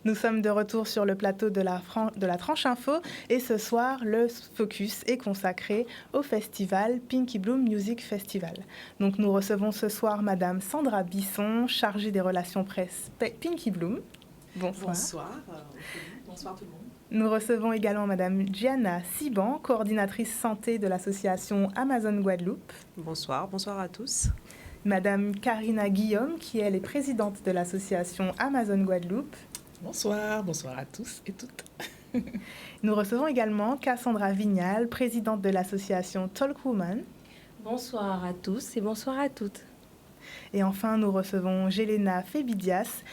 Nous sommes de retour sur le plateau de la Tranche Info et ce soir, le focus est consacré au festival Pinky Bloom Music Festival. Donc nous recevons ce soir Madame Sandra Bisson, chargée des relations presse Pinky Bloom. Bonsoir. Bonsoir tout le monde. Nous recevons également Madame Gianna Siban, coordinatrice santé de l'association Amazon Guadeloupe. Bonsoir à tous. Madame Karina Guillaume, qui elle est présidente de l'association Amazon Guadeloupe. Bonsoir à tous et toutes. Nous recevons également Cassandra Vignal, présidente de l'association Talk Woman. Bonsoir à tous et bonsoir à toutes. Et enfin, nous recevons Jelena Febidias,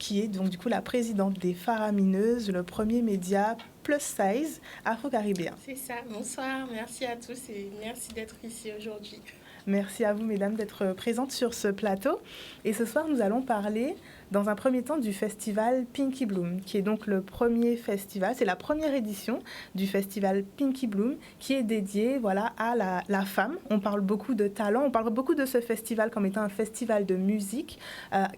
qui est donc du coup la présidente des Faramineuses, le premier média plus size afro-caribéen. C'est ça, bonsoir, merci à tous et merci d'être ici aujourd'hui. Merci à vous, mesdames, d'être présentes sur ce plateau. Et ce soir, nous allons parler, dans un premier temps, du festival Pinky Bloom, qui est donc le premier festival, c'est la première édition du festival Pinky Bloom, qui est dédié à la femme. On parle beaucoup de talent, on parle beaucoup de ce festival comme étant un festival de musique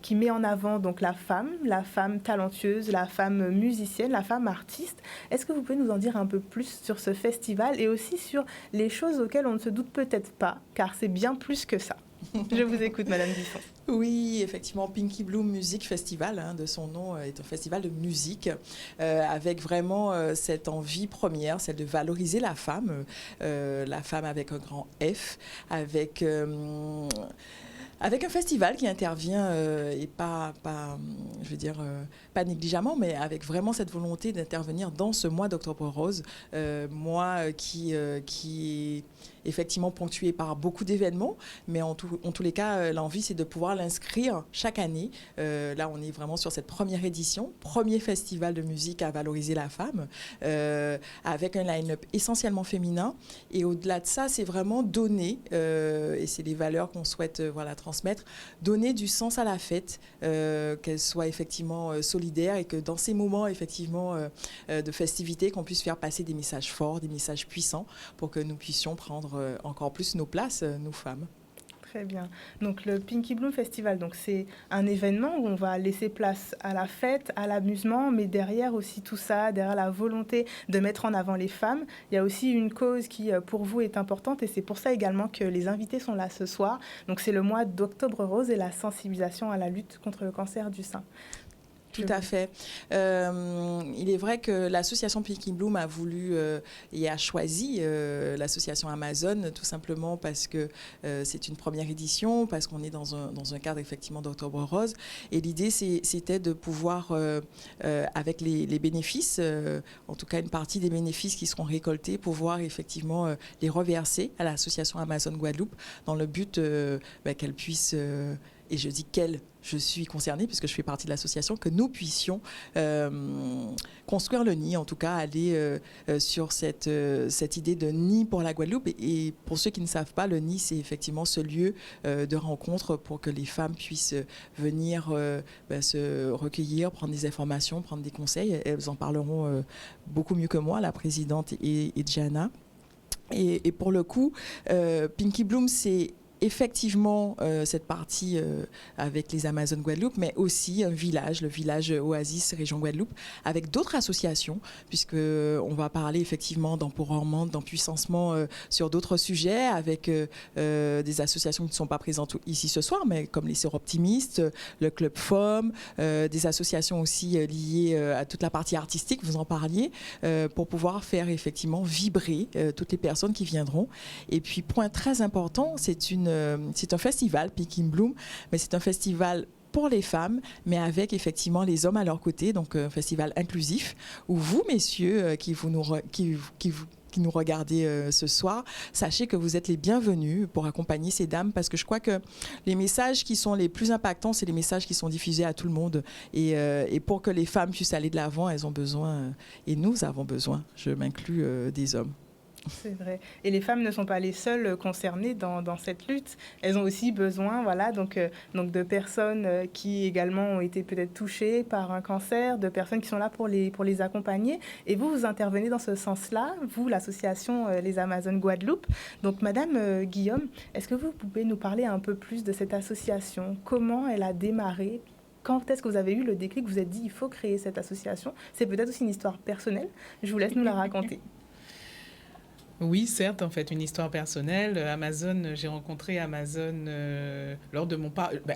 qui met en avant donc la femme talentueuse, la femme musicienne, la femme artiste. Est-ce que vous pouvez nous en dire un peu plus sur ce festival et aussi sur les choses auxquelles on ne se doute peut-être pas, car c'est bien plus que ça. Je vous écoute, Madame Bisson. Oui, effectivement, Pinky Bloom Music Festival, de son nom, est un festival de musique avec vraiment cette envie première, celle de valoriser la femme avec un grand F, avec un festival qui intervient, et pas négligemment, mais avec vraiment cette volonté d'intervenir dans ce mois d'Octobre Rose, mois qui est effectivement ponctué par beaucoup d'événements, mais en tous les cas, l'envie, c'est de pouvoir l'inscrire chaque année. Là, on est vraiment sur cette première édition, premier festival de musique à valoriser la femme, avec un line-up essentiellement féminin. Et au-delà de ça, c'est vraiment donner, et c'est les valeurs qu'on souhaite transmettre, donner du sens à la fête, qu'elle soit effectivement solidaire et que dans ces moments effectivement de festivité, qu'on puisse faire passer des messages forts, des messages puissants pour que nous puissions prendre encore plus nos places, nous femmes. Très bien. Donc le Pinky Bloom Festival, donc c'est un événement où on va laisser place à la fête, à l'amusement, mais derrière aussi tout ça, derrière la volonté de mettre en avant les femmes, il y a aussi une cause qui pour vous est importante et c'est pour ça également que les invités sont là ce soir. Donc c'est le mois d'Octobre Rose et la sensibilisation à la lutte contre le cancer du sein. Tout à fait. Il est vrai que l'association Pinky Bloom a voulu et a choisi l'association Amazon tout simplement parce que c'est une première édition, parce qu'on est dans un cadre effectivement d'Octobre Rose. Et l'idée, c'était de pouvoir, avec les bénéfices, en tout cas une partie des bénéfices qui seront récoltés, pouvoir effectivement les reverser à l'association Amazon Guadeloupe dans le but qu'elle puisse... et je dis qu'elle, je suis concernée puisque je fais partie de l'association, que nous puissions construire le nid, en tout cas aller sur cette idée de nid pour la Guadeloupe. Et pour ceux qui ne savent pas, le nid, c'est effectivement ce lieu de rencontre pour que les femmes puissent venir se recueillir, prendre des informations, prendre des conseils. Elles en parleront beaucoup mieux que moi, la présidente et Gianna. Et pour le coup, Pinky Bloom, c'est effectivement cette partie avec les Amazones Guadeloupe, mais aussi un village, le village Oasis Région Guadeloupe, avec d'autres associations, puisque on va parler effectivement d'empowerment, d'empuissancement sur d'autres sujets, avec des associations qui ne sont pas présentes ici ce soir, mais comme les Sœurs Optimistes, le Club FOM, des associations aussi liées à toute la partie artistique, vous en parliez, pour pouvoir faire effectivement vibrer toutes les personnes qui viendront. Et puis, point très important, c'est un festival, Pinky Bloom, mais c'est un festival pour les femmes, mais avec effectivement les hommes à leur côté, donc un festival inclusif, où vous, messieurs, qui nous regardez ce soir, sachez que vous êtes les bienvenus pour accompagner ces dames, parce que je crois que les messages qui sont les plus impactants, c'est les messages qui sont diffusés à tout le monde. Et pour que les femmes puissent aller de l'avant, elles ont besoin, et nous avons besoin, je m'inclus, des hommes. C'est vrai. Et les femmes ne sont pas les seules concernées dans cette lutte. Elles ont aussi besoin donc de personnes qui également ont été peut-être touchées par un cancer, de personnes qui sont là pour les accompagner. Et vous intervenez dans ce sens-là, vous, l'association Les Amazones Guadeloupe. Donc, Madame Guillaume, est-ce que vous pouvez nous parler un peu plus de cette association? Comment elle a démarré? Quand est-ce que vous avez eu le déclic, vous vous êtes dit il faut créer cette association? C'est peut-être aussi une histoire personnelle. Je vous laisse nous la raconter. Oui, certes, en fait, une histoire personnelle. J'ai rencontré Amazon lors de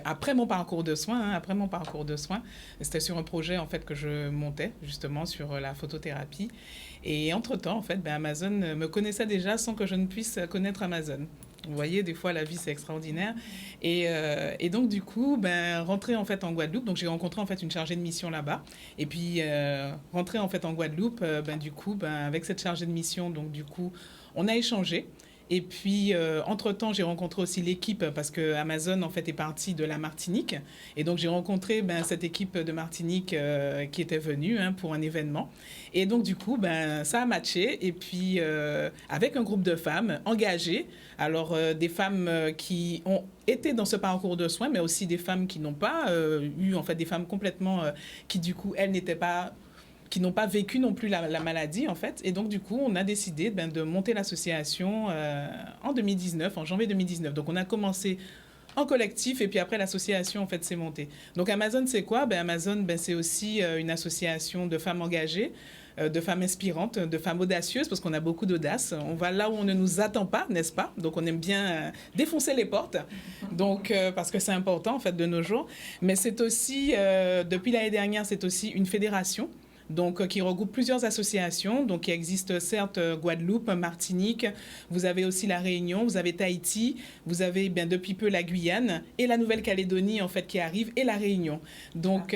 après mon parcours de soins. Après mon parcours de soins, c'était sur un projet en fait que je montais justement sur la photothérapie. Et entre-temps, en fait, Amazon me connaissait déjà sans que je ne puisse connaître Amazon. Vous voyez, des fois, la vie, c'est extraordinaire. Et donc, du coup, rentrer en fait en Guadeloupe. Donc, j'ai rencontré en fait une chargée de mission là-bas. Et puis, rentrer en fait en Guadeloupe, avec cette chargée de mission, donc du coup, on a échangé. Et puis, entre-temps, j'ai rencontré aussi l'équipe parce que Amazon, en fait, est partie de la Martinique. Et donc, j'ai rencontré cette équipe de Martinique qui était venue pour un événement. Et donc, du coup, ça a matché. Et puis, avec un groupe de femmes engagées, alors des femmes qui ont été dans ce parcours de soins, mais aussi des femmes qui n'ont pas eu, en fait, des femmes complètement qui, du coup, elles qui n'ont pas vécu non plus la maladie, en fait. Et donc, du coup, on a décidé de monter l'association en 2019, en janvier 2019. Donc, on a commencé en collectif et puis après, l'association, en fait, s'est montée. Donc, Amazon, c'est quoi? Amazon, c'est aussi une association de femmes engagées, de femmes inspirantes, de femmes audacieuses, parce qu'on a beaucoup d'audace. On va là où on ne nous attend pas, n'est-ce pas? Donc, on aime bien défoncer les portes, donc, parce que c'est important, en fait, de nos jours. Mais c'est aussi, depuis l'année dernière, c'est aussi une fédération, donc, qui regroupe plusieurs associations, donc qui existent certes Guadeloupe, Martinique, vous avez aussi la Réunion, vous avez Tahiti, vous avez depuis peu la Guyane et la Nouvelle-Calédonie en fait qui arrive et la Réunion. Donc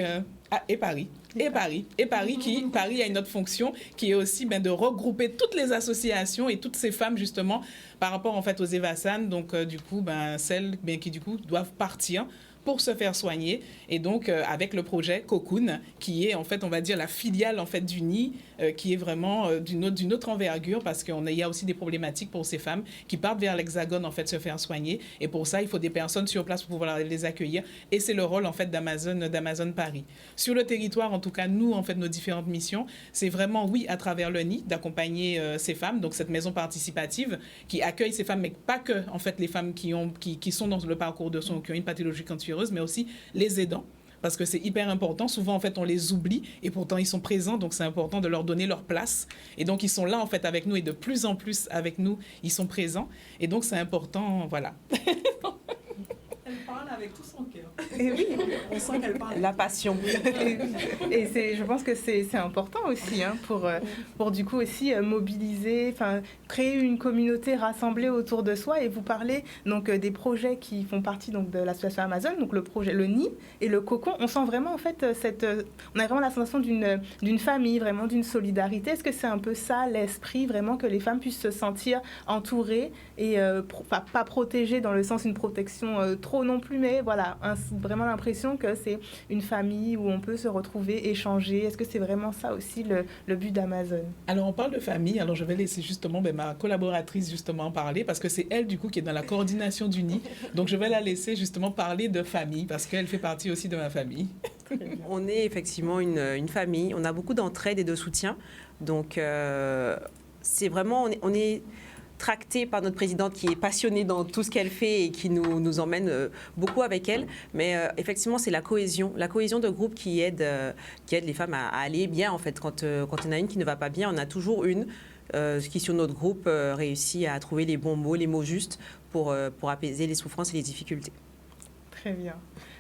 et Paris. Paris a une autre fonction qui est aussi de regrouper toutes les associations et toutes ces femmes justement par rapport en fait aux Evassan, donc du coup celles qui du coup doivent partir pour se faire soigner. Et donc, avec le projet Cocoon, qui est, en fait, on va dire, la filiale, en fait, du NI, qui est vraiment d'une autre envergure, parce qu'il y a aussi des problématiques pour ces femmes qui partent vers l'Hexagone, en fait, se faire soigner. Et pour ça, il faut des personnes sur place pour pouvoir les accueillir. Et c'est le rôle, en fait, d'Amazon Paris. Sur le territoire, en tout cas, nous, en fait, nos différentes missions, c'est vraiment, oui, à travers le NI, d'accompagner ces femmes, donc cette maison participative qui accueille ces femmes, mais pas que, en fait, les femmes qui sont dans le parcours de soins, qui ont une pathologie cancéreuse, mais aussi les aidants, parce que c'est hyper important. Souvent, en fait, on les oublie et pourtant, ils sont présents, donc c'est important de leur donner leur place. Et donc, ils sont là, en fait, avec nous et de plus en plus avec nous, ils sont présents. Et donc, c'est important, voilà. Elle parle avec tout son cœur. Et oui. On sent qu'elle parle. La passion. Et je pense que c'est important aussi pour du coup aussi mobiliser, créer une communauté rassemblée autour de soi. Et vous parlez donc des projets qui font partie donc de l'association Amazon, donc le projet le NI et le Cocon. On sent vraiment en fait on a vraiment la sensation d'une famille, vraiment d'une solidarité. Est-ce que c'est un peu ça l'esprit, vraiment que les femmes puissent se sentir entourées et pas protégées dans le sens d'une protection trop non plus, mais voilà, vraiment l'impression que c'est une famille où on peut se retrouver, échanger. Est-ce que c'est vraiment ça aussi le but d'Amazon? Alors, on parle de famille. Alors, je vais laisser justement ma collaboratrice justement en parler parce que c'est elle, du coup, qui est dans la coordination du NI. Donc, je vais la laisser justement parler de famille parce qu'elle fait partie aussi de ma famille. On est effectivement une famille. On a beaucoup d'entraide et de soutien. Donc, c'est vraiment... On est tractée par notre présidente qui est passionnée dans tout ce qu'elle fait et qui nous emmène beaucoup avec elle. Mais effectivement, c'est la cohésion de groupe qui aide les femmes à aller bien. En fait, quand il y en a une qui ne va pas bien, on a toujours une qui, sur notre groupe, réussit à trouver les bons mots, les mots justes pour apaiser les souffrances et les difficultés. Très bien.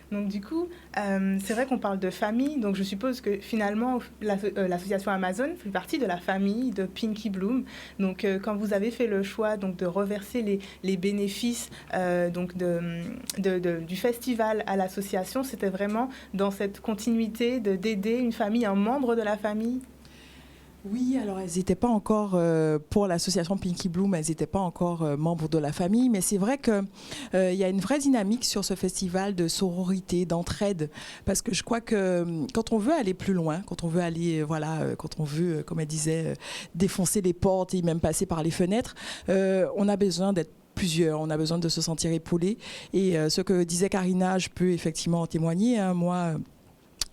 Donc du coup, c'est vrai qu'on parle de famille, donc je suppose que finalement l'association Amazon fait partie de la famille de Pinky Bloom. Donc quand vous avez fait le choix donc de reverser les bénéfices donc du festival à l'association, c'était vraiment dans cette continuité d'aider une famille, un membre de la famille? Oui, alors elles n'étaient pas encore, pour l'association Pinky Bloom, elles n'étaient pas encore membres de la famille, mais c'est vrai qu'il y a une vraie dynamique sur ce festival de sororité, d'entraide, parce que je crois que quand on veut aller plus loin, quand on veut aller, quand on veut, comme elle disait, défoncer les portes et même passer par les fenêtres, on a besoin d'être plusieurs, on a besoin de se sentir épaulé. Et ce que disait Karina, je peux effectivement en témoigner, hein, moi...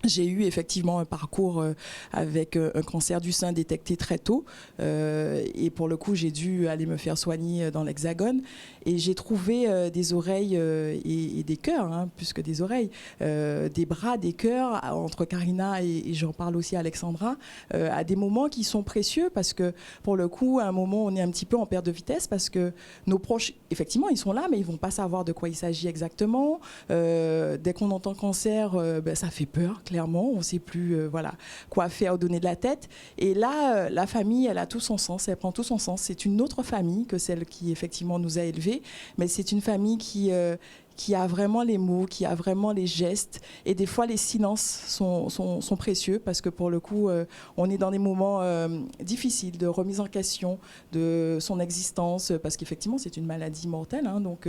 J'ai eu effectivement un parcours avec un cancer du sein détecté très tôt et pour le coup j'ai dû aller me faire soigner dans l'Hexagone et j'ai trouvé des oreilles et des cœurs, hein, plus que des oreilles, des bras, des cœurs entre Karina et j'en parle aussi à Alexandra, à des moments qui sont précieux parce que pour le coup à un moment on est un petit peu en perte de vitesse parce que nos proches effectivement ils sont là mais ils vont pas savoir de quoi il s'agit exactement. Dès qu'on entend cancer, ça fait peur. Clairement, on ne sait plus quoi faire ou donner de la tête. Et là, la famille, elle a tout son sens, elle prend tout son sens. C'est une autre famille que celle qui, effectivement, nous a élevés, mais c'est une famille qui a vraiment les mots, qui a vraiment les gestes. Et des fois, les silences sont précieux parce que, pour le coup, on est dans des moments difficiles de remise en question de son existence parce qu'effectivement, c'est une maladie mortelle. Hein, donc,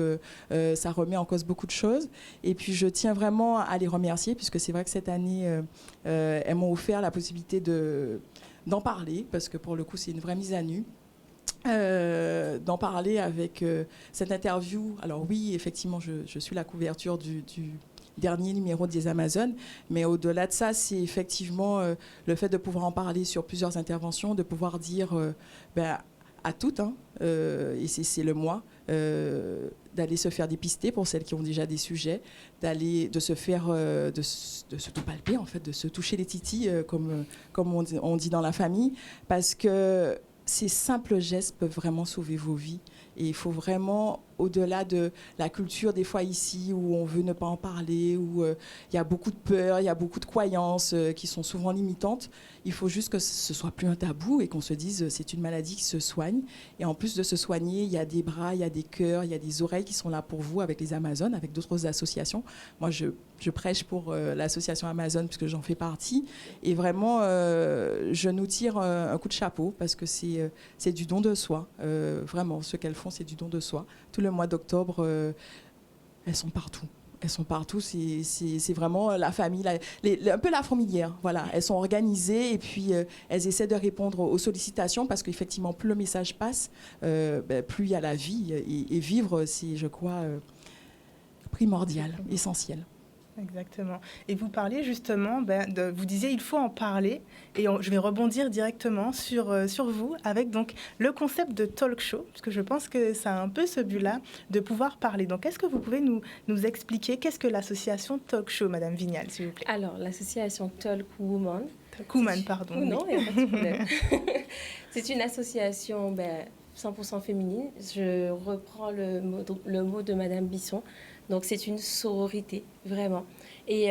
ça remet en cause beaucoup de choses. Et puis, je tiens vraiment à les remercier puisque c'est vrai que cette année, elles m'ont offert la possibilité d'en parler parce que, pour le coup, c'est une vraie mise à nu. D'en parler avec cette interview. Alors oui, effectivement, je suis la couverture du dernier numéro des Amazones, mais au-delà de ça, c'est effectivement le fait de pouvoir en parler sur plusieurs interventions, de pouvoir dire à toutes, hein, et c'est le moi, d'aller se faire dépister pour celles qui ont déjà des sujets, de se faire, de se tout palper, en fait, de se toucher les titis, comme on dit dans la famille, parce que ces simples gestes peuvent vraiment sauver vos vies. Et il faut vraiment, au-delà de la culture des fois ici, où on veut ne pas en parler, où il y a beaucoup de peur, il y a beaucoup de croyances qui sont souvent limitantes, il faut juste que ce soit plus un tabou et qu'on se dise c'est une maladie qui se soigne. Et en plus de se soigner, il y a des bras, il y a des cœurs, il y a des oreilles qui sont là pour vous avec les Amazones, avec d'autres associations. Moi, je prêche pour l'association Amazone puisque j'en fais partie. Et vraiment, je nous tire un coup de chapeau parce que c'est du don de soi. Vraiment, ce qu'elles font, c'est du don de soi. Tout le mois d'octobre, elles sont partout. Elles sont partout, c'est vraiment la famille, un peu la fourmilière. Voilà. Elles sont organisées et puis elles essaient de répondre aux sollicitations parce qu'effectivement, plus le message passe, plus il y a la vie. Et vivre, c'est, je crois, primordial, essentiel. Exactement. Et vous parliez justement, vous disiez il faut en parler, et je vais rebondir directement sur vous avec donc le concept de talk show, parce que je pense que ça a un peu ce but-là de pouvoir parler. Donc est-ce que vous pouvez nous expliquer qu'est-ce que l'association Talk Show, Madame Vignal, s'il vous plaît? Alors, l'association Talk Woman. Woman, pardon. Non, il n'y a pas de problème. C'est une association 100% féminine. Je reprends le mot de Madame Bisson. Donc, c'est une sororité, vraiment. Et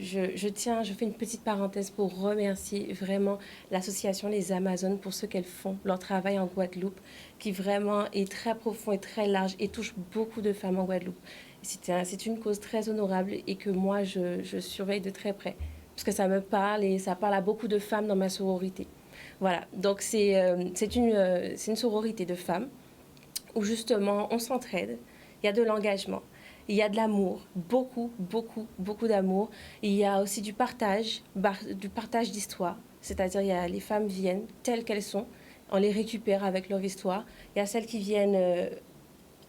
je fais une petite parenthèse pour remercier vraiment l'association Les Amazones pour ce qu'elles font, leur travail en Guadeloupe, qui vraiment est très profond et très large et touche beaucoup de femmes en Guadeloupe. C'est une cause très honorable et que moi, je surveille de très près, parce que ça me parle et ça parle à beaucoup de femmes dans ma sororité. Voilà, donc c'est une sororité de femmes où justement on s'entraide, il y a de l'engagement. Il y a de l'amour, beaucoup, beaucoup, beaucoup d'amour. Il y a aussi du partage d'histoire. C'est-à-dire, les femmes viennent telles qu'elles sont. On les récupère avec leur histoire. Il y a celles qui viennent,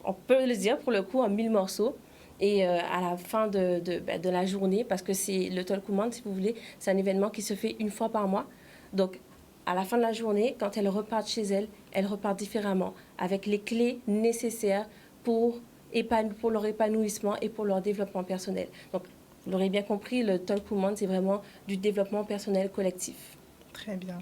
on peut le dire pour le coup, en 1000 morceaux. Et à la fin de la journée, parce que c'est le Talk Woman, si vous voulez, c'est un événement qui se fait une fois par mois. Donc, à la fin de la journée, quand elles repartent chez elles repartent différemment, avec les clés nécessaires pour leur épanouissement et pour leur développement personnel. Donc, vous l'aurez bien compris, le Talk Woman, c'est vraiment du développement personnel collectif. Très bien.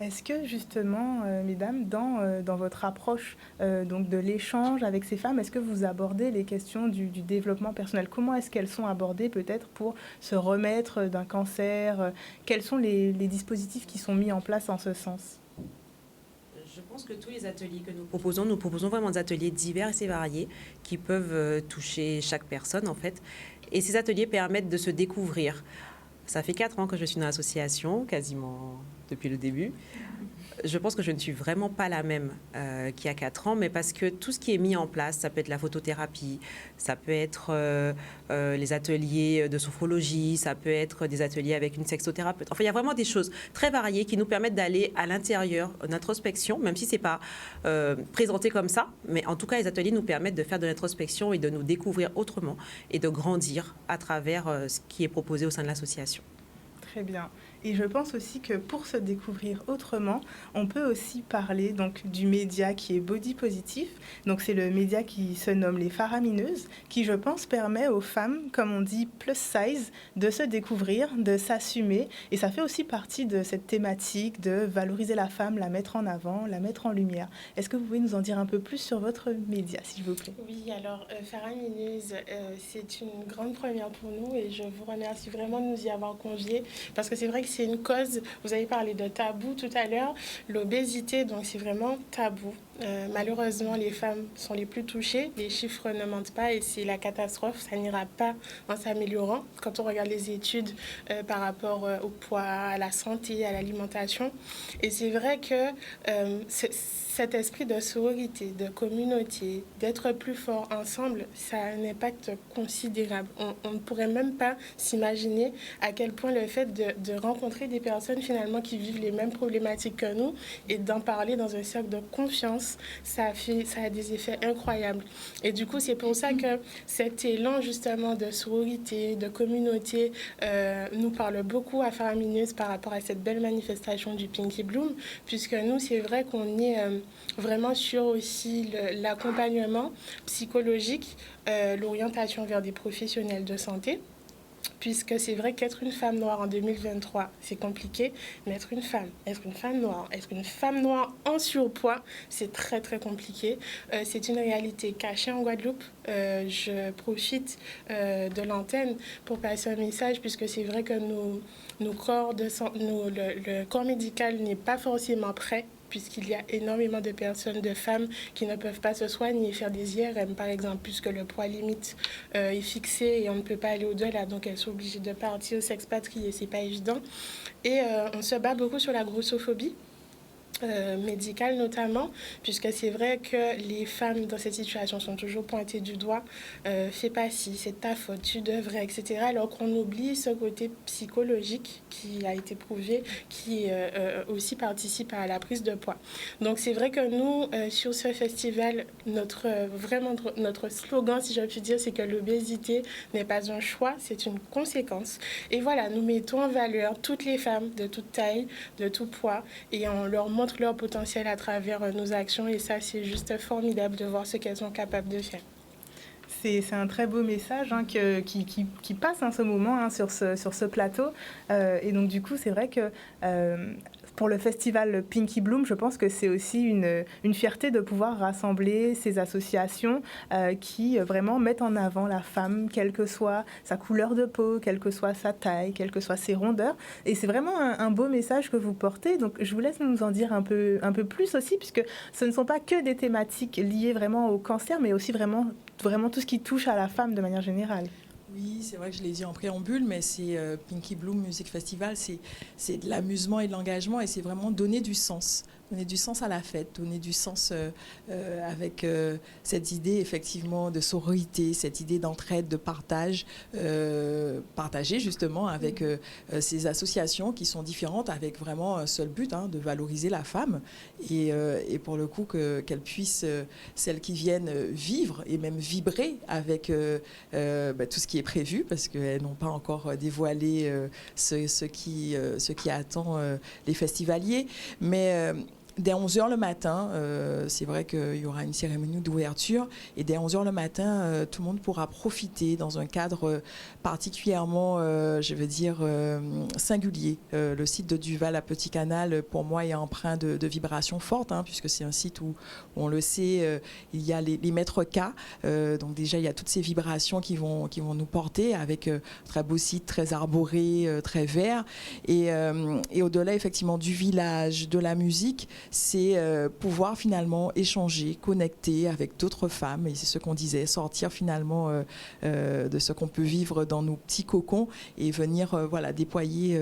Est-ce que justement, mesdames, dans votre approche donc de l'échange avec ces femmes, est-ce que vous abordez les questions du développement personnel? Comment est-ce qu'elles sont abordées peut-être pour se remettre d'un cancer? Quels sont les dispositifs qui sont mis en place en ce sens? Je pense que tous les ateliers que nous proposons vraiment des ateliers divers et variés qui peuvent toucher chaque personne en fait. Et ces ateliers permettent de se découvrir. Ça fait 4 ans que je suis dans l'association, quasiment depuis le début. Je pense que je ne suis vraiment pas la même qu'il y a 4 ans, mais parce que tout ce qui est mis en place, ça peut être la photothérapie, ça peut être les ateliers de sophrologie, ça peut être des ateliers avec une sexothérapeute. Enfin, il y a vraiment des choses très variées qui nous permettent d'aller à l'intérieur, l'introspection, même si ce n'est pas présenté comme ça, mais en tout cas, les ateliers nous permettent de faire de l'introspection et de nous découvrir autrement et de grandir à travers ce qui est proposé au sein de l'association. Très bien. Et je pense aussi que pour se découvrir autrement, on peut aussi parler donc du média qui est body positif. Donc c'est le média qui se nomme les faramineuses, qui je pense permet aux femmes, comme on dit plus size, de se découvrir, de s'assumer. Et ça fait aussi partie de cette thématique de valoriser la femme, la mettre en avant, la mettre en lumière. Est-ce que vous pouvez nous en dire un peu plus sur votre média, s'il vous plaît? Oui, alors Faramineuse, c'est une grande première pour nous et je vous remercie vraiment de nous y avoir conviés parce que c'est vrai que c'est une cause, vous avez parlé de tabou tout à l'heure, l'obésité, donc c'est vraiment tabou. Malheureusement, les femmes sont les plus touchées, les chiffres ne mentent pas et c'est la catastrophe, ça n'ira pas en s'améliorant. Quand on regarde les études par rapport au poids, à la santé, à l'alimentation, et c'est vrai que cet esprit de sororité, de communauté, d'être plus fort ensemble, ça a un impact considérable. On ne pourrait même pas s'imaginer à quel point le fait de rencontrer des personnes finalement qui vivent les mêmes problématiques que nous et d'en parler dans un cercle de confiance, ça a des effets incroyables. Et du coup, c'est pour ça que cet élan justement de sororité, de communauté nous parle beaucoup à Faramineuse par rapport à cette belle manifestation du Pinky Bloom, puisque nous, c'est vrai qu'on est vraiment sur aussi l'accompagnement psychologique, l'orientation vers des professionnels de santé. Puisque c'est vrai qu'être une femme noire en 2023, c'est compliqué, mais être une femme noire, être une femme noire en surpoids, c'est très très compliqué. C'est une réalité cachée en Guadeloupe. Je profite de l'antenne pour passer un message, puisque c'est vrai que le corps médical n'est pas forcément prêt, puisqu'il y a énormément de personnes, de femmes qui ne peuvent pas se soigner, faire des IRM par exemple, puisque le poids limite est fixé et on ne peut pas aller au-delà, donc elles sont obligées de partir, s'expatrier, c'est pas évident. Et on se bat beaucoup sur la grossophobie. Médicale notamment, puisque c'est vrai que les femmes dans cette situation sont toujours pointées du doigt, fais pas ci, c'est ta faute, tu devrais, etc. Alors qu'on oublie ce côté psychologique qui a été prouvé, qui aussi participe à la prise de poids. Donc c'est vrai que nous, sur ce festival, notre slogan, si je puis dire, c'est que l'obésité n'est pas un choix, c'est une conséquence. Et voilà, nous mettons en valeur toutes les femmes de toute taille, de tout poids, et on leur montre leur potentiel à travers nos actions et ça c'est juste formidable de voir ce qu'elles sont capables de faire. C'est un très beau message qui passe en ce moment sur ce plateau et donc du coup c'est vrai que pour le festival Pinky Bloom, je pense que c'est aussi une fierté de pouvoir rassembler ces associations qui vraiment mettent en avant la femme, quelle que soit sa couleur de peau, quelle que soit sa taille, quelle que soit ses rondeurs. Et c'est vraiment un beau message que vous portez. Donc je vous laisse nous en dire un peu plus aussi, puisque ce ne sont pas que des thématiques liées vraiment au cancer, mais aussi vraiment tout ce qui touche à la femme de manière générale. Oui, c'est vrai que je l'ai dit en préambule, mais c'est Pinky Bloom Music Festival, c'est de l'amusement et de l'engagement et c'est vraiment donner du sens à la fête, donner du sens avec cette idée effectivement de sororité, cette idée d'entraide, de partage, partager justement avec ces associations qui sont différentes avec vraiment un seul but, de valoriser la femme et pour le coup qu'elles puissent, celles qui viennent vivre et même vibrer avec tout ce qui est prévu parce qu'elles n'ont pas encore dévoilé ce qui attend les festivaliers, mais dès 11h le matin, c'est vrai qu'il y aura une cérémonie d'ouverture et dès 11h le matin, tout le monde pourra profiter dans un cadre particulièrement, singulier. Le site de Duval à Petit Canal, pour moi, est empreint de vibrations fortes, puisque c'est un site où on le sait, il y a les mètres K. Donc déjà, il y a toutes ces vibrations qui vont nous porter avec un très beau site, très arboré, très vert. Et au-delà, effectivement, du village, de la musique, c'est pouvoir finalement échanger, connecter avec d'autres femmes et c'est ce qu'on disait, sortir finalement de ce qu'on peut vivre dans nos petits cocons et venir déployer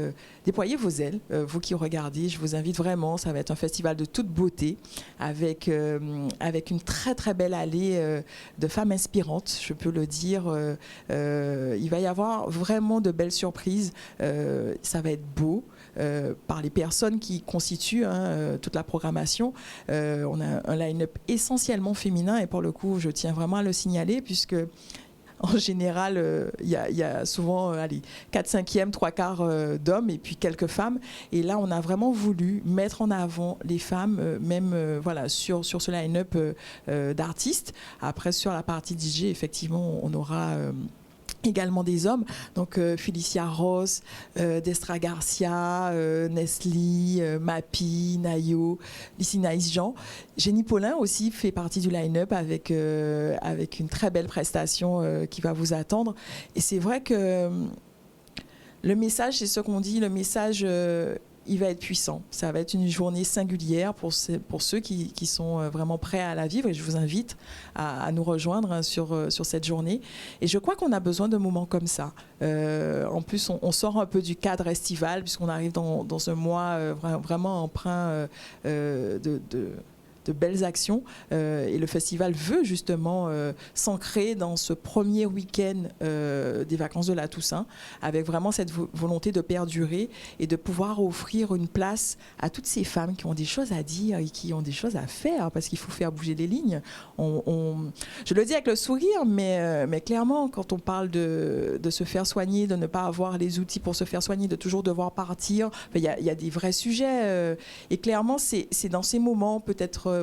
vos ailes. Vous qui regardez, je vous invite vraiment, ça va être un festival de toute beauté avec une très très belle allée de femmes inspirantes, je peux le dire. Il va y avoir vraiment de belles surprises, ça va être beau. Par les personnes qui constituent toute la programmation. On a un line-up essentiellement féminin et pour le coup, je tiens vraiment à le signaler puisque en général, il y a souvent 4/5, 3/4 d'hommes et puis quelques femmes. Et là, on a vraiment voulu mettre en avant les femmes, même sur ce line-up d'artistes. Après, sur la partie DJ, effectivement, on aura également des hommes, donc Felicia Ross, Destra Garcia, Nestlé, Mappy, Nayo, Lissy Nice Jean. Jenny Paulin aussi fait partie du line-up avec une très belle prestation qui va vous attendre. Et c'est vrai que le message, c'est ce qu'on dit, le message il va être puissant. Ça va être une journée singulière pour ceux qui sont vraiment prêts à la vivre. Et je vous invite à nous rejoindre sur cette journée. Et je crois qu'on a besoin de moments comme ça. En plus, on sort un peu du cadre estival, puisqu'on arrive dans un mois vraiment empreint de belles actions. Et le festival veut justement s'ancrer dans ce premier week-end des vacances de la Toussaint, avec vraiment cette volonté de perdurer et de pouvoir offrir une place à toutes ces femmes qui ont des choses à dire et qui ont des choses à faire, parce qu'il faut faire bouger les lignes. Je le dis avec le sourire, mais clairement, quand on parle de se faire soigner, de ne pas avoir les outils pour se faire soigner, de toujours devoir partir, il y a des vrais sujets. Et clairement, c'est dans ces moments peut-être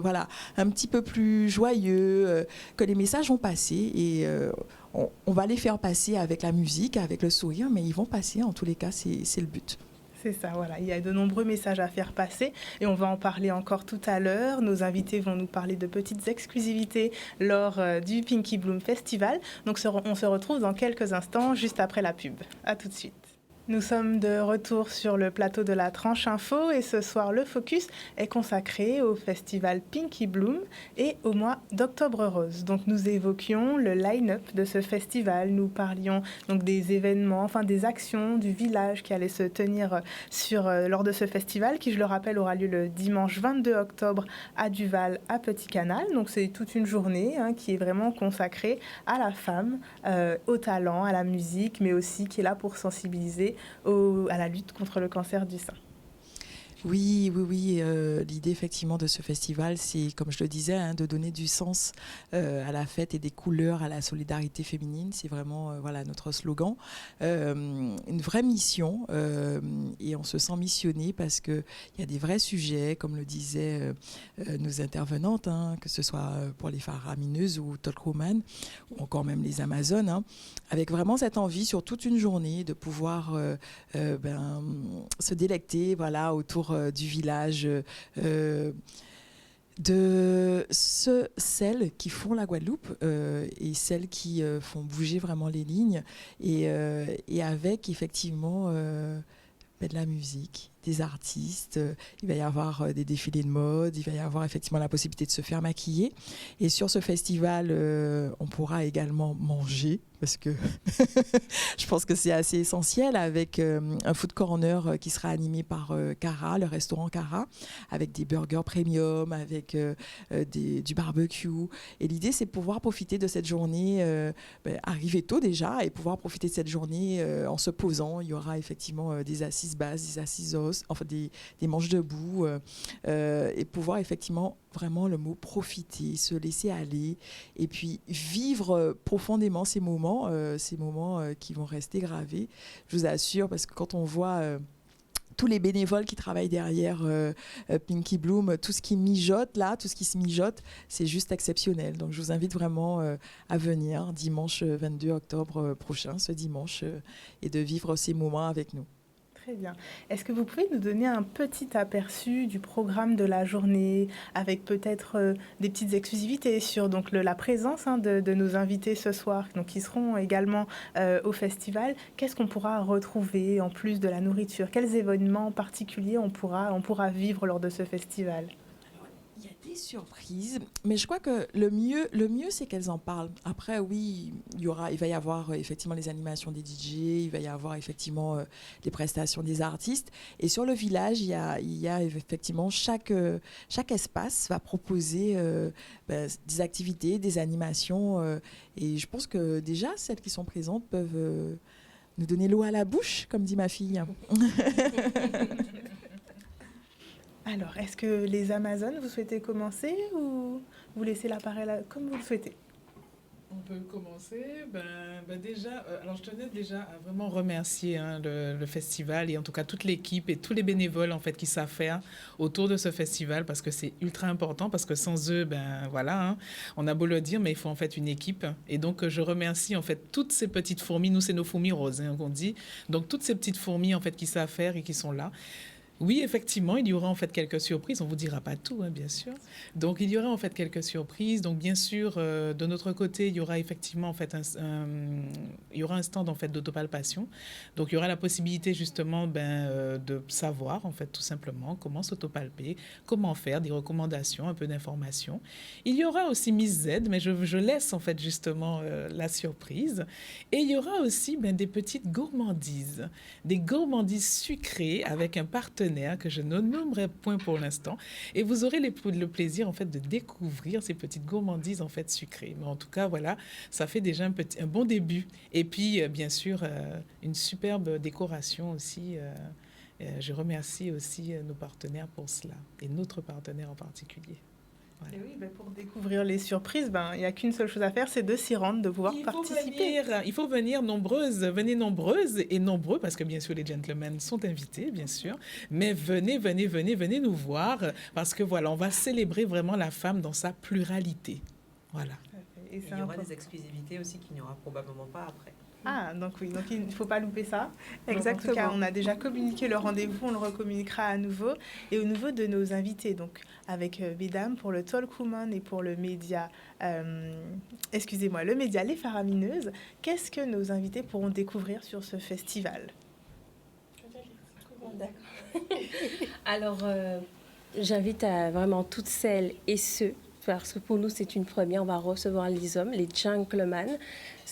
un petit peu plus joyeux, que les messages vont passer et on va les faire passer avec la musique, avec le sourire, mais ils vont passer, en tous les cas, c'est le but. C'est ça, voilà. Il y a de nombreux messages à faire passer et on va en parler encore tout à l'heure. Nos invités vont nous parler de petites exclusivités lors du Pinky Bloom Festival. Donc on se retrouve dans quelques instants, juste après la pub. À tout de suite. Nous sommes de retour sur le plateau de la Tranche Info et ce soir, le focus est consacré au festival Pinky Bloom et au mois d'Octobre Rose. Donc nous évoquions le line-up de ce festival, nous parlions donc des événements, enfin des actions du village qui allaient se tenir lors de ce festival qui, je le rappelle, aura lieu le dimanche 22 octobre à Duval, à Petit Canal. Donc c'est toute une journée qui est vraiment consacrée à la femme, au talent, à la musique, mais aussi qui est là pour sensibiliser à la lutte contre le cancer du sein. Oui. L'idée effectivement de ce festival, c'est, comme je le disais, de donner du sens à la fête et des couleurs à la solidarité féminine. C'est vraiment notre slogan. Une vraie mission et on se sent missionné parce qu'il y a des vrais sujets, comme le disaient nos intervenantes, que ce soit pour les faramineuses ou talkwoman ou encore même les Amazones, avec vraiment cette envie sur toute une journée de pouvoir se délecter autour du village, de celles qui font la Guadeloupe et celles qui font bouger vraiment les lignes et avec effectivement de la musique, des artistes, il va y avoir des défilés de mode, il va y avoir effectivement la possibilité de se faire maquiller. Et sur ce festival, on pourra également manger, parce que je pense que c'est assez essentiel, avec un food corner qui sera animé par Cara, le restaurant Cara, avec des burgers premium, avec du barbecue. Et l'idée, c'est de pouvoir profiter de cette journée, arriver tôt déjà, et pouvoir profiter de cette journée en se posant. Il y aura effectivement des assises basses, des assises hautes, enfin des manches debout, et pouvoir effectivement vraiment le mot profiter, se laisser aller et puis vivre profondément ces moments qui vont rester gravés. Je vous assure, parce que quand on voit tous les bénévoles qui travaillent derrière Pinky Bloom, tout ce qui mijote là, tout ce qui se mijote, c'est juste exceptionnel. Donc je vous invite vraiment à venir dimanche 22 octobre prochain, ce dimanche, et de vivre ces moments avec nous. Très bien. Est-ce que vous pouvez nous donner un petit aperçu du programme de la journée, avec peut-être des petites exclusivités sur donc, la présence de nos invités ce soir, donc, qui seront également au festival. Qu'est-ce qu'on pourra retrouver en plus de la nourriture? Quels événements particuliers on pourra vivre lors de ce festival? Il y a des surprises, mais je crois que le mieux c'est qu'elles en parlent. Après, oui, il va y avoir effectivement les animations des DJ, il va y avoir effectivement les prestations des artistes. Et sur le village, il y a effectivement chaque espace va proposer des activités, des animations. Et je pense que déjà, celles qui sont présentes peuvent nous donner l'eau à la bouche, comme dit ma fille. Alors, est-ce que les Amazones, vous souhaitez commencer ou vous laissez la parole comme vous le souhaitez? On peut commencer. Déjà, alors je tenais déjà à vraiment remercier le festival et en tout cas toute l'équipe et tous les bénévoles en fait qui savent faire autour de ce festival parce que c'est ultra important parce que sans eux, voilà, on a beau le dire, mais il faut en fait une équipe. Et donc je remercie en fait toutes ces petites fourmis. Nous, c'est nos fourmis roses, qu'on dit. Donc toutes ces petites fourmis en fait qui savent faire et qui sont là. Oui, effectivement, il y aura en fait quelques surprises. On ne vous dira pas tout, bien sûr. Donc, il y aura en fait quelques surprises. Donc, bien sûr, de notre côté, il y aura effectivement en fait il y aura un stand en fait d'autopalpation. Donc, il y aura la possibilité justement de savoir en fait tout simplement comment s'autopalper, comment faire, des recommandations, un peu d'informations. Il y aura aussi Miss Z, mais je laisse en fait justement la surprise. Et il y aura aussi des petites gourmandises sucrées avec un partenaire que je ne nommerai point pour l'instant. Et vous aurez le plaisir, en fait, de découvrir ces petites gourmandises, en fait, sucrées. Mais en tout cas, voilà, ça fait déjà un bon début. Et puis, bien sûr, une superbe décoration aussi. Je remercie aussi nos partenaires pour cela, et notre partenaire en particulier. Voilà. Et oui, pour découvrir les surprises, il n'y a qu'une seule chose à faire, c'est de s'y rendre, de pouvoir participer. Il faut venir venez nombreuses et nombreux, parce que bien sûr les gentlemen sont invités, bien sûr, mais venez nous voir, parce que voilà, on va célébrer vraiment la femme dans sa pluralité. Voilà. Et il y aura des exclusivités aussi qu'il n'y aura probablement pas après. Ah, donc oui, donc il ne faut pas louper ça. Exactement. Donc, en tout cas, on a déjà communiqué le rendez-vous, on le recommuniquera à nouveau. Et au niveau de nos invités, donc avec mesdames pour le Talk Woman et pour le média, le média Les Faramineuses, qu'est-ce que nos invités pourront découvrir sur ce festival? D'accord. Alors, j'invite vraiment toutes celles et ceux, parce que pour nous c'est une première, on va recevoir les hommes, les gentlemen,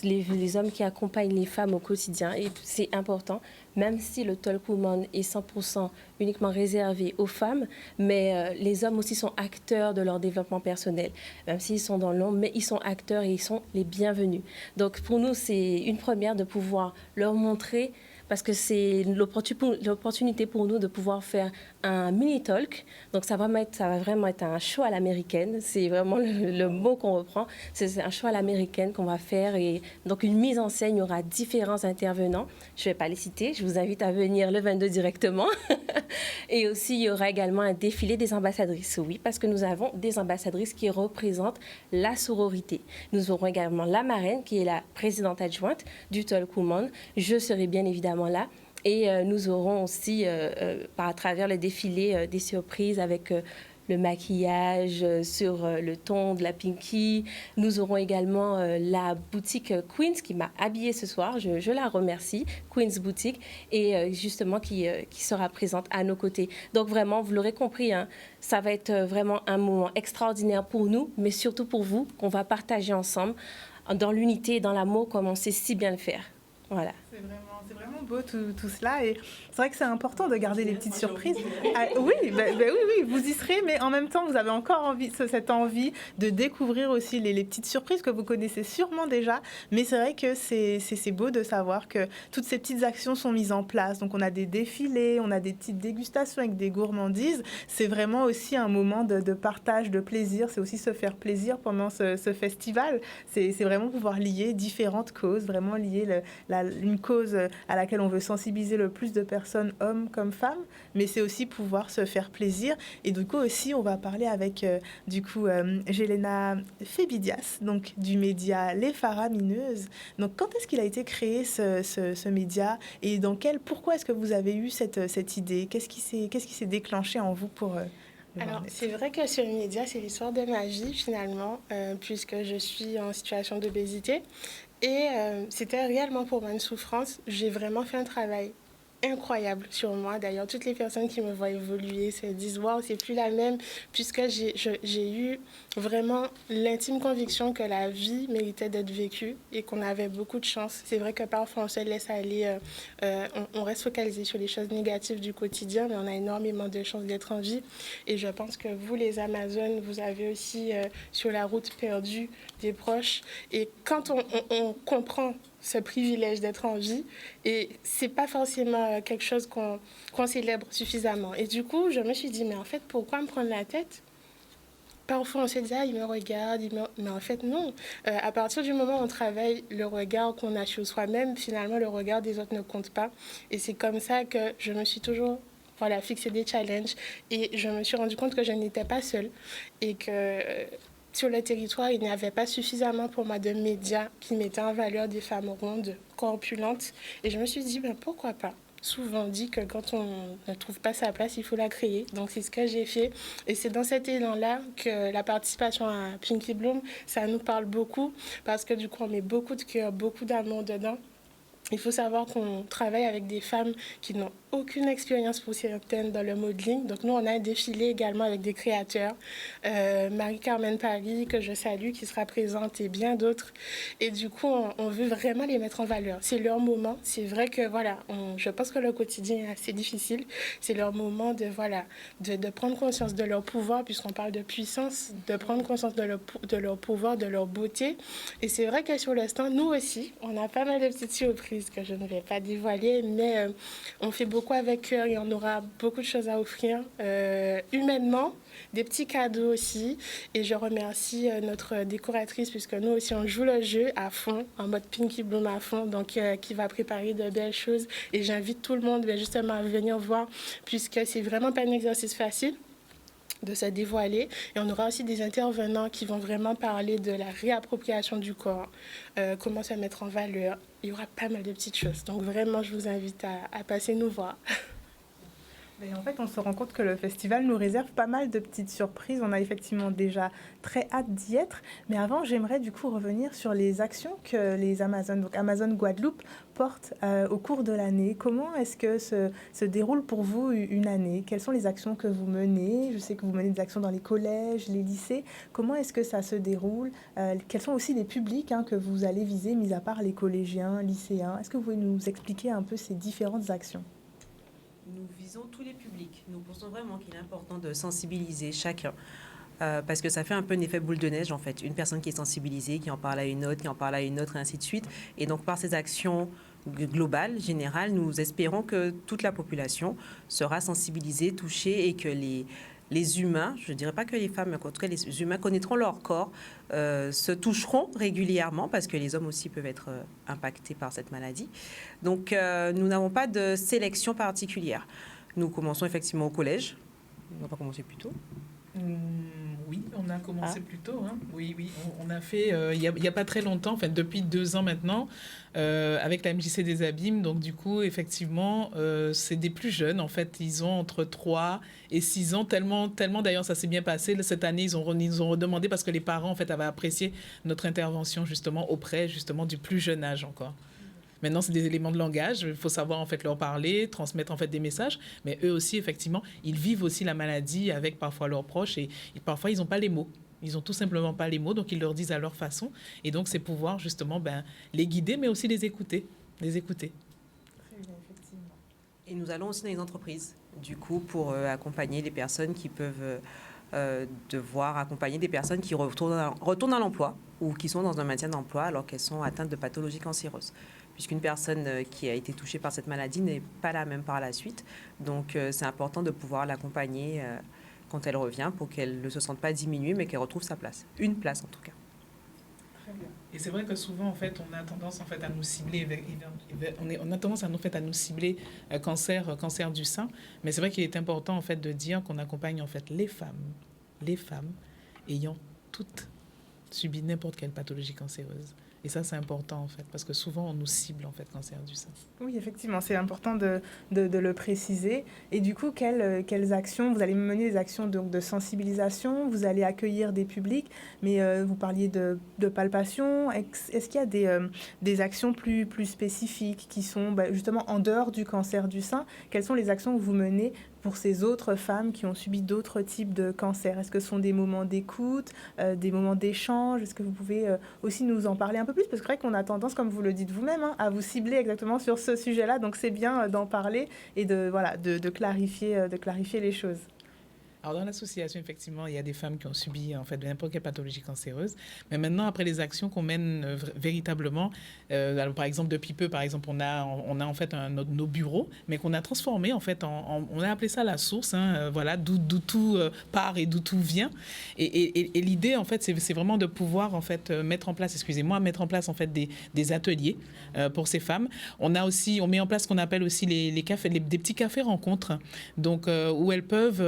les hommes qui accompagnent les femmes au quotidien, et c'est important, même si le Talk Woman est 100% uniquement réservé aux femmes, mais les hommes aussi sont acteurs de leur développement personnel, même s'ils sont dans l'ombre, mais ils sont acteurs et ils sont les bienvenus. Donc pour nous c'est une première de pouvoir leur montrer, parce que c'est l'opportunité pour nous de pouvoir faire un mini-talk. Donc ça va vraiment être un show à l'américaine. C'est vraiment le mot qu'on reprend. C'est un show à l'américaine qu'on va faire. Et donc une mise en scène, il y aura différents intervenants. Je ne vais pas les citer. Je vous invite à venir le 22 directement. Et aussi, il y aura également un défilé des ambassadrices. Oui, parce que nous avons des ambassadrices qui représentent la sororité. Nous aurons également la marraine, qui est la présidente adjointe du Talk Woman. Je serai bien évidemment là. Et nous aurons aussi, à travers le défilé, des surprises avec le maquillage sur le ton de la Pinky. Nous aurons également la boutique Queens qui m'a habillée ce soir. Je la remercie, Queens Boutique, et justement qui sera présente à nos côtés. Donc vraiment, vous l'aurez compris, ça va être vraiment un moment extraordinaire pour nous, mais surtout pour vous, qu'on va partager ensemble dans l'unité et dans l'amour comme on sait si bien le faire. Voilà. C'est vraiment beau tout cela, et c'est vrai que c'est important de garder les petites surprises. Ah, oui, oui, vous y serez, mais en même temps, vous avez encore cette envie de découvrir aussi les petites surprises que vous connaissez sûrement déjà, mais c'est vrai que c'est beau de savoir que toutes ces petites actions sont mises en place. Donc on a des défilés, on a des petites dégustations avec des gourmandises. C'est vraiment aussi un moment de partage, de plaisir. C'est aussi se faire plaisir pendant ce festival. C'est vraiment pouvoir lier différentes causes, vraiment lier une cause à laquelle on veut sensibiliser le plus de personnes, hommes comme femmes, mais c'est aussi pouvoir se faire plaisir. Et du coup aussi, on va parler avec Jelena Febidias, donc du média Les Faramineuses. Donc quand est-ce qu'il a été créé ce média, et pourquoi est-ce que vous avez eu cette idée? Qu'est-ce qui s'est déclenché en vous pour Alors, c'est vrai que ce média, c'est l'histoire de ma vie, finalement, puisque je suis en situation d'obésité. Et c'était réellement pour moi une souffrance. J'ai vraiment fait un travail incroyable sur moi. D'ailleurs, toutes les personnes qui me voient évoluer se disent « Waouh, c'est plus la même », puisque j'ai eu vraiment l'intime conviction que la vie méritait d'être vécue et qu'on avait beaucoup de chance. C'est vrai que parfois, on se laisse aller, on reste focalisé sur les choses négatives du quotidien, mais on a énormément de chance d'être en vie. Et je pense que vous, les Amazones, vous avez aussi sur la route perdu des proches. Et quand on comprend ce privilège d'être en vie, et c'est pas forcément quelque chose qu'on célèbre suffisamment. Et du coup, je me suis dit, mais en fait, pourquoi me prendre la tête parfois, on se dit, ah, il me regarde, mais en fait, non. À partir du moment où on travaille le regard qu'on a sur soi-même, finalement, le regard des autres ne compte pas. Et c'est comme ça que je me suis toujours voilà, fixé des challenges. Et je me suis rendu compte que je n'étais pas seule. Et que sur le territoire, il n'y avait pas suffisamment pour moi de médias qui mettaient en valeur des femmes rondes, corpulentes. Et je me suis dit, ben, pourquoi pas? Souvent dit que quand on ne trouve pas sa place, il faut la créer. Donc, c'est ce que j'ai fait. Et c'est dans cet élan-là que la participation à Pinky Bloom, ça nous parle beaucoup parce que du coup, on met beaucoup de cœur, beaucoup d'amour dedans. Il faut savoir qu'on travaille avec des femmes qui n'ont aucune expérience pour certaines dans le modeling. Donc nous, on a un défilé également avec des créateurs. Marie-Carmen Paris, que je salue, qui sera présente, et bien d'autres. Et du coup, on veut vraiment les mettre en valeur. C'est leur moment. C'est vrai que, voilà, je pense que le quotidien est assez difficile. C'est leur moment de, voilà, de prendre conscience de leur pouvoir, puisqu'on parle de puissance, de prendre conscience de leur pouvoir, de leur beauté. Et c'est vrai que sur le stand, nous aussi, on a pas mal de petites surprises que je ne vais pas dévoiler, mais on fait beaucoup avec cœur et on aura beaucoup de choses à offrir humainement, des petits cadeaux aussi. Et je remercie notre décoratrice, puisque nous aussi on joue le jeu à fond, en mode Pinky Bloom à fond, donc qui va préparer de belles choses. Et j'invite tout le monde justement à venir voir, puisque c'est vraiment pas un exercice facile de se dévoiler. Et on aura aussi des intervenants qui vont vraiment parler de la réappropriation du corps, comment se mettre en valeur. Il y aura pas mal de petites choses. Donc vraiment, je vous invite à passer nous voir. Et en fait, on se rend compte que le festival nous réserve pas mal de petites surprises. On a effectivement déjà très hâte d'y être. Mais avant, j'aimerais du coup revenir sur les actions que les Amazones, donc Amazon Guadeloupe, portent au cours de l'année. Comment est-ce que se déroule pour vous une année? Quelles sont les actions que vous menez? Je sais que vous menez des actions dans les collèges, les lycées. Comment est-ce que ça se déroule? Quels sont aussi les publics que vous allez viser, mis à part les collégiens, lycéens? Est-ce que vous pouvez nous expliquer un peu ces différentes actions? Nous visons tous les publics. Nous pensons vraiment qu'il est important de sensibiliser chacun. Parce que ça fait un peu un effet boule de neige, en fait. Une personne qui est sensibilisée, qui en parle à une autre, qui en parle à une autre, et ainsi de suite. Et donc, par ces actions globales, générales, nous espérons que toute la population sera sensibilisée, touchée, et que les humains, je ne dirais pas que les femmes, mais en tout cas les humains connaîtront leur corps, se toucheront régulièrement, parce que les hommes aussi peuvent être impactés par cette maladie. Donc, nous n'avons pas de sélection particulière. Nous commençons effectivement au collège. On va pas commencer plus tôt. Oui, on a commencé plus tôt. Hein. Oui, on a fait, il y a pas très longtemps, en fait, depuis 2 ans maintenant, avec la MJC des Abîmes. Donc, du coup, effectivement, c'est des plus jeunes. En fait, ils ont entre 3 et 6 ans. Tellement d'ailleurs, ça s'est bien passé. Cette année, ils nous ont redemandé parce que les parents, en fait, avaient apprécié notre intervention, justement, auprès, justement, du plus jeune âge encore. Maintenant, c'est des éléments de langage. Il faut savoir en fait leur parler, transmettre en fait des messages. Mais eux aussi, effectivement, ils vivent aussi la maladie avec parfois leurs proches et parfois ils n'ont pas les mots. Ils n'ont tout simplement pas les mots, donc ils leur disent à leur façon. Et donc, c'est pouvoir justement les guider, mais aussi les écouter. Les écouter. Très bien, effectivement. Et nous allons aussi dans les entreprises, du coup, pour accompagner les personnes qui peuvent devoir accompagner des personnes qui retournent à l'emploi ou qui sont dans un maintien d'emploi alors qu'elles sont atteintes de pathologies cancéreuses. Puisqu'une personne qui a été touchée par cette maladie n'est pas la même par la suite. Donc, c'est important de pouvoir l'accompagner quand elle revient pour qu'elle ne se sente pas diminuée, mais qu'elle retrouve sa place. Une place, en tout cas. Très bien. Et c'est vrai que souvent, en fait, on a tendance en fait, à nous cibler, on a tendance à nous cibler cancer du sein. Mais c'est vrai qu'il est important en fait, de dire qu'on accompagne en fait, les femmes ayant toutes subi n'importe quelle pathologie cancéreuse. Et ça, c'est important, en fait, parce que souvent, on nous cible, en fait, cancer du sein. Oui, effectivement, c'est important de le préciser. Et du coup, quelles actions? Vous allez mener des actions donc, de sensibilisation, vous allez accueillir des publics, mais vous parliez de palpation. Est-ce qu'il y a des actions plus spécifiques qui sont justement en dehors du cancer du sein? Quelles sont les actions que vous menez pour ces autres femmes qui ont subi d'autres types de cancers? Est-ce que ce sont des moments d'écoute, des moments d'échange? Est-ce que vous pouvez aussi nous en parler un peu plus? Parce que c'est vrai qu'on a tendance, comme vous le dites vous-même, à vous cibler exactement sur ce sujet-là. Donc, c'est bien d'en parler et de clarifier les choses. Alors, dans l'association, effectivement, il y a des femmes qui ont subi, en fait, n'importe quelle pathologie cancéreuse. Mais maintenant, après les actions qu'on mène véritablement, alors, par exemple, depuis peu, par exemple, on a en fait nos bureaux, mais qu'on a transformé, en fait, on a appelé ça la source, hein, voilà, d'où tout part et d'où tout vient. Et l'idée, en fait, c'est vraiment de pouvoir, en fait, mettre en place, en fait, des ateliers pour ces femmes. On met en place ce qu'on appelle aussi des petits cafés rencontres, donc où elles peuvent,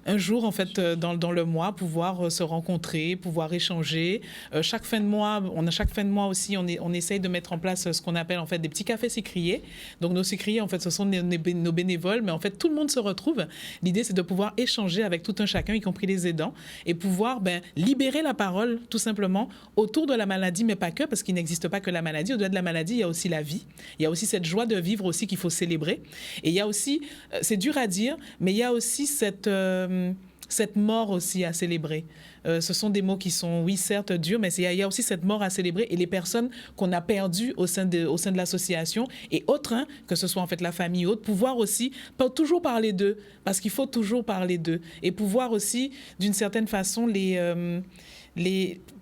un jour, en fait, dans le mois, pouvoir se rencontrer, pouvoir échanger. Chaque fin de mois aussi, on essaye de mettre en place ce qu'on appelle, en fait, des petits cafés sécriers. Donc, nos sécriers, en fait, ce sont nos bénévoles, mais en fait, tout le monde se retrouve. L'idée, c'est de pouvoir échanger avec tout un chacun, y compris les aidants, et pouvoir libérer la parole, tout simplement, autour de la maladie, mais pas que, parce qu'il n'existe pas que la maladie. Au-delà de la maladie, il y a aussi la vie. Il y a aussi cette joie de vivre aussi qu'il faut célébrer. Et il y a aussi, c'est dur à dire, mais il y a aussi cette mort aussi à célébrer. Ce sont des mots qui sont, oui, certes, durs, mais il y a aussi cette mort à célébrer et les personnes qu'on a perdues au sein de l'association et autres, hein, que ce soit en fait la famille ou autre, pouvoir aussi toujours parler d'eux, parce qu'il faut toujours parler d'eux et pouvoir aussi, d'une certaine façon,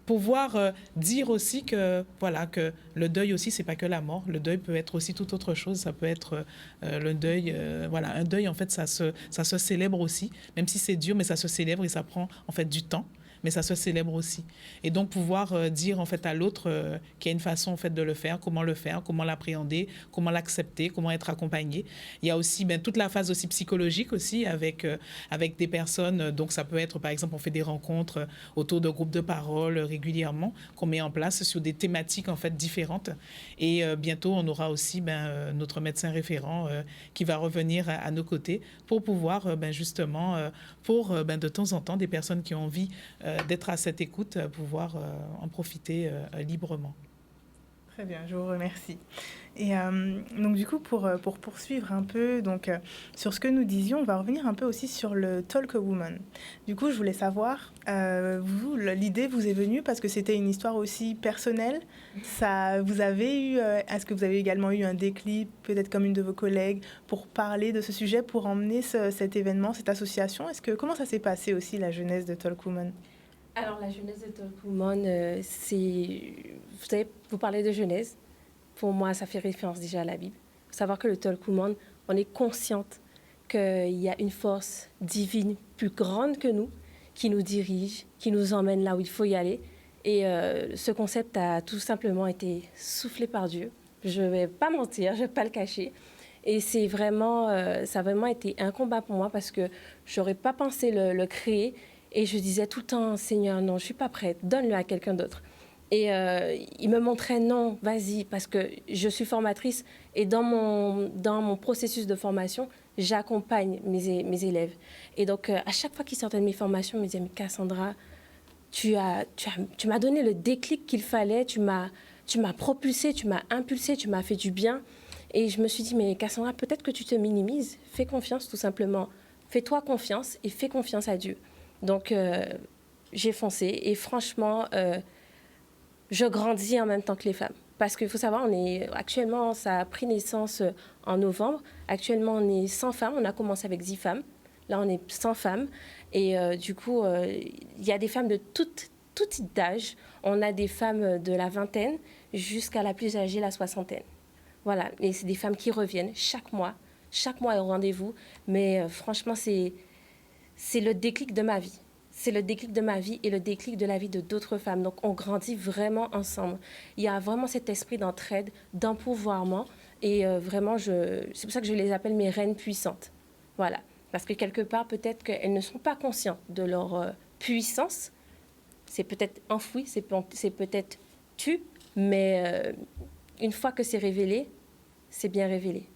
pouvoir dire aussi que voilà, que le deuil aussi, c'est pas que la mort. Le deuil peut être aussi toute autre chose. Ça peut être le deuil, voilà, un deuil, en fait, ça se célèbre aussi, même si c'est dur, mais ça se célèbre et ça prend en fait du temps. Mais ça se célèbre aussi. Et donc, pouvoir dire, en fait, à l'autre qu'il y a une façon, en fait, de le faire, comment l'appréhender, comment l'accepter, comment être accompagné. Il y a aussi toute la phase aussi psychologique aussi avec des personnes. Donc, ça peut être, par exemple, on fait des rencontres autour de groupes de parole régulièrement qu'on met en place sur des thématiques, en fait, différentes. Et bientôt, on aura aussi notre médecin référent qui va revenir à nos côtés pour pouvoir, justement, de temps en temps, des personnes qui ont envie d'être à cette écoute, pouvoir en profiter librement. Très bien, je vous remercie. Et donc du coup, pour poursuivre un peu sur ce que nous disions, on va revenir un peu aussi sur le Talk a Woman. Du coup, je voulais savoir, l'idée vous est venue parce que c'était une histoire aussi personnelle. Est-ce que vous avez également eu un déclic, peut-être comme une de vos collègues, pour parler de ce sujet, pour emmener cet événement, cette association? Comment ça s'est passé aussi, la jeunesse de Talk Woman? Alors, la jeunesse de Talk Woman, vous savez, vous parlez de jeunesse. Pour moi, ça fait référence déjà à la Bible. Il faut savoir que le Talk Woman, on est consciente qu'il y a une force divine plus grande que nous, qui nous dirige, qui nous emmène là où il faut y aller. Et ce concept a tout simplement été soufflé par Dieu. Je ne vais pas mentir, je ne vais pas le cacher. Et ça a vraiment été un combat pour moi parce que je n'aurais pas pensé le créer. Et je disais tout le temps, Seigneur, non, je ne suis pas prête, donne-le à quelqu'un d'autre. Et il me montrait, non, vas-y, parce que je suis formatrice et dans mon processus de formation, j'accompagne mes élèves. Et donc, à chaque fois qu'ils sortaient de mes formations, ils me disaient, mais Cassandra, tu m'as donné le déclic qu'il fallait, tu m'as propulsée, tu m'as impulsée, tu m'as fait du bien. Et je me suis dit, mais Cassandra, peut-être que tu te minimises, fais confiance tout simplement. Fais-toi confiance et fais confiance à Dieu. Donc, j'ai foncé et franchement, je grandis en même temps que les femmes. Parce qu'il faut savoir, actuellement, ça a pris naissance en novembre. Actuellement, on est 100 femmes. On a commencé avec 10 femmes. Là, on est 100 femmes. Et du coup, il y a des femmes de tout type d'âge. On a des femmes de la vingtaine jusqu'à la plus âgée, la soixantaine. Voilà. Et c'est des femmes qui reviennent chaque mois. Chaque mois est au rendez-vous. Mais franchement, c'est le déclic de ma vie. C'est le déclic de ma vie et le déclic de la vie de d'autres femmes. Donc, on grandit vraiment ensemble. Il y a vraiment cet esprit d'entraide, d'empouvoirment. Et vraiment, c'est pour ça que je les appelle mes reines puissantes. Voilà. Parce que quelque part, peut-être qu'elles ne sont pas conscientes de leur puissance. C'est peut-être enfoui, c'est peut-être tu. Mais une fois que c'est révélé, c'est bien révélé.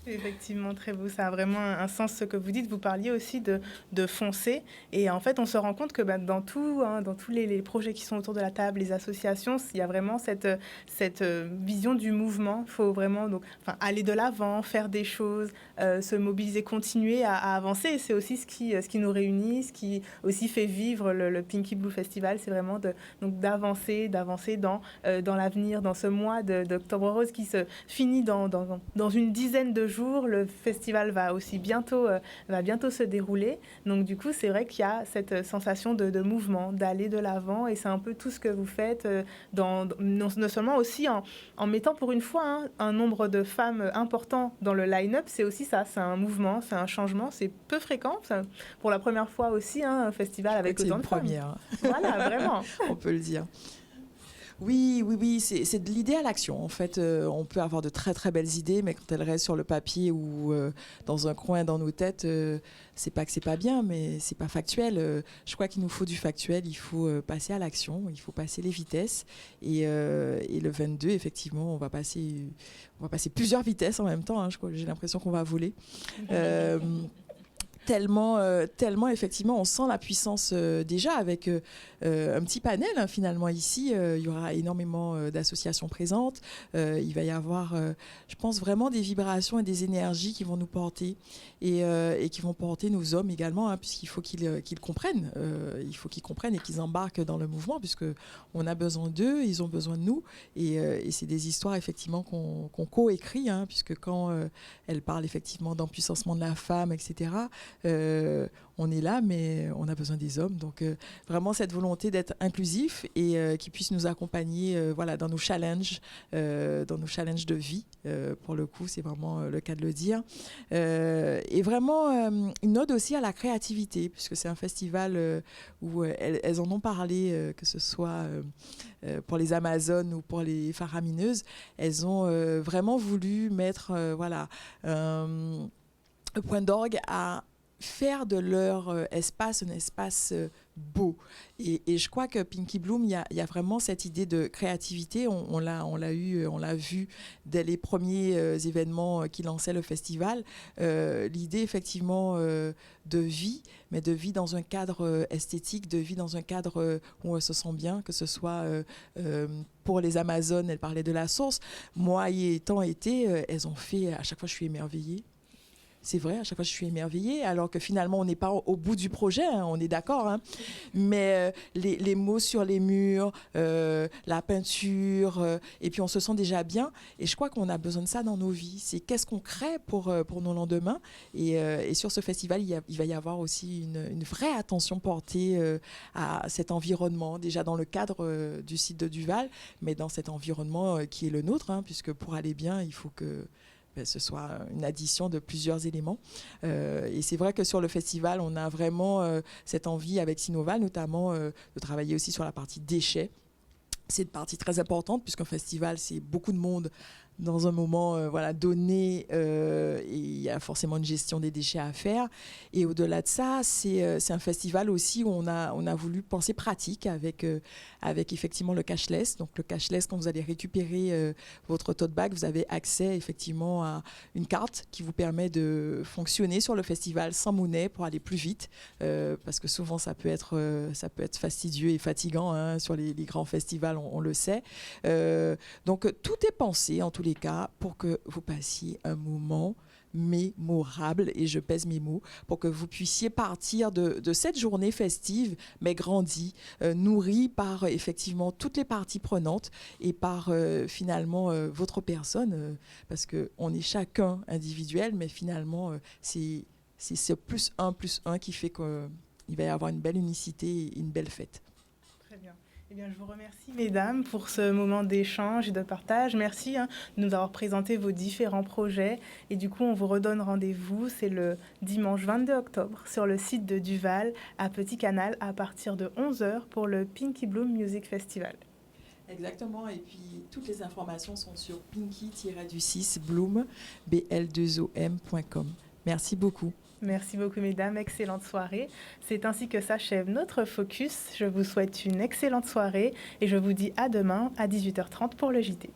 Effectivement, très beau. Ça a vraiment un sens ce que vous dites. Vous parliez aussi de foncer. Et en fait, on se rend compte que dans tous les projets qui sont autour de la table, les associations, il y a vraiment cette vision du mouvement. Il faut vraiment aller de l'avant, faire des choses, se mobiliser, continuer à avancer. Et c'est aussi ce qui nous réunit, ce qui aussi fait vivre le Pinky Blue Festival. C'est vraiment d'avancer dans l'avenir, dans ce mois d'Octobre Rose qui se finit dans une dizaine de jours. Le festival va bientôt se dérouler. Donc du coup, c'est vrai qu'il y a cette sensation de mouvement, d'aller de l'avant. Et c'est un peu tout ce que vous faites, non seulement aussi en mettant pour une fois un nombre de femmes important dans le line-up. C'est aussi ça, c'est un mouvement, c'est un changement. C'est peu fréquent. Pour la première fois aussi, un festival avec autant de femmes. C'est une première. Voilà, vraiment. On peut le dire. Oui, c'est de l'idée à l'action. En fait, on peut avoir de très très belles idées, mais quand elles restent sur le papier ou dans un coin dans nos têtes, c'est pas que c'est pas bien, mais c'est pas factuel. Je crois qu'il nous faut du factuel. Il faut passer à l'action. Il faut passer les vitesses. Et le 22, effectivement, on va passer plusieurs vitesses en même temps. Hein. J'ai l'impression qu'on va voler. Tellement, effectivement, on sent la puissance déjà avec un petit panel. Hein, finalement, ici, il y aura énormément d'associations présentes. Il va y avoir, je pense, vraiment des vibrations et des énergies qui vont nous porter et qui vont porter nos hommes également, hein, puisqu'il faut qu'ils comprennent. Il faut qu'ils comprennent et qu'ils embarquent dans le mouvement, puisqu'on a besoin d'eux, ils ont besoin de nous. Et c'est des histoires, effectivement, qu'on co-écrit, hein, puisque quand elle parle, effectivement, d'empuissancement de la femme, etc., on est là, mais on a besoin des hommes. Donc, vraiment, cette volonté d'être inclusif et qui puisse nous accompagner dans nos challenges de vie. Pour le coup, c'est vraiment le cas de le dire. Et vraiment, une ode aussi à la créativité, puisque c'est un festival où elles en ont parlé, que ce soit pour les Amazones ou pour les faramineuses. Elles ont vraiment voulu mettre un point d'orgue à faire de leur espace un espace beau. Et je crois que Pinky Bloom, il y a vraiment cette idée de créativité. On l'a vu dès les premiers événements qui lançaient le festival. L'idée, effectivement, de vie, mais de vie dans un cadre esthétique, de vie dans un cadre où on se sent bien, que ce soit pour les Amazones, elles parlaient de la source. Moi, y étant été, elles ont fait, à chaque fois, je suis émerveillée. C'est vrai, à chaque fois, je suis émerveillée, alors que finalement, on n'est pas au bout du projet, hein, on est d'accord. Hein. Mais les mots sur les murs, la peinture, et puis on se sent déjà bien. Et je crois qu'on a besoin de ça dans nos vies. C'est qu'est-ce qu'on crée pour nos lendemains. Et sur ce festival, il va y avoir aussi une vraie attention portée à cet environnement, déjà dans le cadre du site de Duval, mais dans cet environnement qui est le nôtre, hein, puisque pour aller bien, il faut que ce soit une addition de plusieurs éléments. Et c'est vrai que sur le festival, on a vraiment cette envie avec Sinoval, notamment de travailler aussi sur la partie déchets. C'est une partie très importante, puisqu'un festival, c'est beaucoup de monde dans un moment donné, et il y a forcément une gestion des déchets à faire. Et au-delà de ça, c'est un festival aussi où on a voulu penser pratique avec effectivement le cashless. Donc le cashless, quand vous allez récupérer votre tote bag, vous avez accès effectivement à une carte qui vous permet de fonctionner sur le festival sans monnaie pour aller plus vite, parce que souvent ça peut être fastidieux et fatigant, hein, sur les grands festivals, on le sait. Donc tout est pensé en tous les cas pour que vous passiez un moment mémorable, et je pèse mes mots, pour que vous puissiez partir de cette journée festive, mais grandie, nourrie par effectivement toutes les parties prenantes et par finalement votre personne, parce qu'on est chacun individuel, mais finalement c'est ce plus un qui fait qu'il va y avoir une belle unicité et une belle fête. Très bien. Eh bien, je vous remercie, mesdames, pour ce moment d'échange et de partage. Merci de nous avoir présenté vos différents projets. Et du coup, on vous redonne rendez-vous. C'est le dimanche 22 octobre sur le site de Duval, à Petit Canal, à partir de 11h pour le Pinky Bloom Music Festival. Exactement. Et puis, toutes les informations sont sur pinky-bloom, bl2om.com. Merci beaucoup. Merci beaucoup, mesdames. Excellente soirée. C'est ainsi que s'achève notre focus. Je vous souhaite une excellente soirée et je vous dis à demain à 18h30 pour le JT.